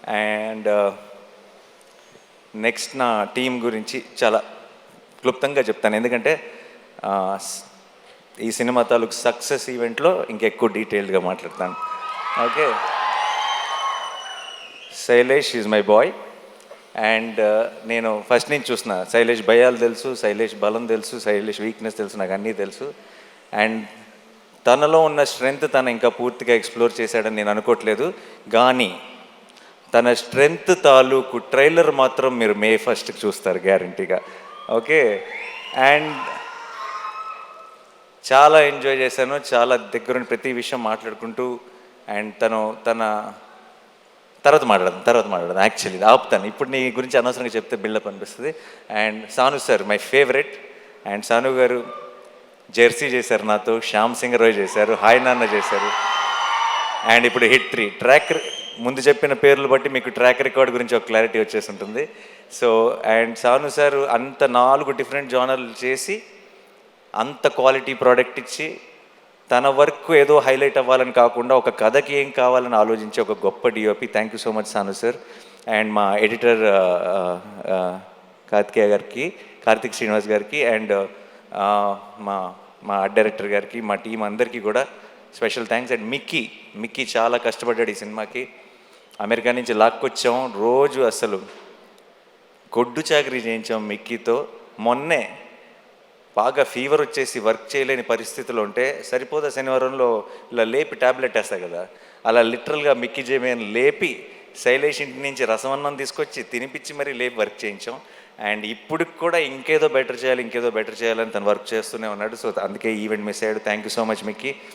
And next నా team గురించి చాలా క్లుప్తంగా చెప్తాను, ఎందుకంటే ఈ సినిమా తాలూకు సక్సెస్ ఈవెంట్లో ఇంకెక్కువ డీటెయిల్డ్గా మాట్లాడతాను. Okay, Shailesh is my boy. And నేను ఫస్ట్ నుంచి చూస్తున్నా, శైలేష్ భయాలు తెలుసు, శైలేష్ బలం తెలుసు, శైలేష్ వీక్నెస్ తెలుసు, నాకు అన్నీ తెలుసు. అండ్ తనలో ఉన్న స్ట్రెంగ్త్ తను ఇంకా పూర్తిగా ఎక్స్ప్లోర్ చేశాడని నేను అనుకోవట్లేదు, కానీ తన స్ట్రెంగ్త్ తాలూకు ట్రైలర్ మాత్రం మీరు May 1st చూస్తారు గ్యారంటీగా. ఓకే, అండ్ చాలా ఎంజాయ్ చేశాను, చాలా దగ్గరుండి ప్రతి విషయం మాట్లాడుకుంటూ. అండ్ తన తర్వాత మాట్లాడదాం యాక్చువల్లీ ఆపుతాను, ఇప్పుడు నీ గురించి అనవసరంగా చెప్తే బిల్డప్ అనిపిస్తుంది. And Sanu sir my favourite. And Sanu గారు జెర్సీ చేశారు నాతో, శ్యామ్ సింగ్ రాయ్ చేశారు, హాయ్ నాన్న చేశారు. అండ్ ఇప్పుడు హిట్ 3 ట్రాక్, ముందు చెప్పిన పేర్లు బట్టి మీకు ట్రాక్ రికార్డ్ గురించి ఒక క్లారిటీ వచ్చేసి ఉంటుంది. సో అండ్ సాను సార్ అంత 4 డిఫరెంట్ జానర్లు చేసి అంత క్వాలిటీ ప్రోడక్ట్ ఇచ్చి తన వర్క్ ఏదో హైలైట్ అవ్వాలని కాకుండా ఒక కథకి ఏం కావాలని ఆలోచించే ఒక గొప్ప DOP. Thank you so much Sanu sir. And మా ఎడిటర్ కార్తిక్ శ్రీనివాస్ గారికి, అండ్ మా మా ఆర్ట్ డైరెక్టర్ గారికి, మా టీం అందరికీ కూడా స్పెషల్ థ్యాంక్స్. అండ్ మిక్కీ చాలా కష్టపడ్డాడు ఈ సినిమాకి. అమెరికా నుంచి లాక్కొచ్చాం, రోజు అసలు గొడ్డు చాకరీ చేయించాం మిక్కీతో. మొన్నే బాగా ఫీవర్ వచ్చేసి వర్క్ చేయలేని పరిస్థితులు ఉంటే సరిపోదా శనివారంలో ఇలా లేపి ట్యాబ్లెట్ వేస్తా కదా, అలా లిటరల్గా మిక్కీ జేమేని లేపి శైలేష్ ఇంటి నుంచి రసమన్నం తీసుకొచ్చి తినిపించి మరీ లేపి వర్క్ చేయించాం. అండ్ ఇప్పుడు కూడా ఇంకేదో బెటర్ చేయాలని తను వర్క్ చేస్తూనే ఉన్నాడు. సో అందుకే ఈవెంట్ మిస్ అయ్యాడు. Thank you so much Mickey.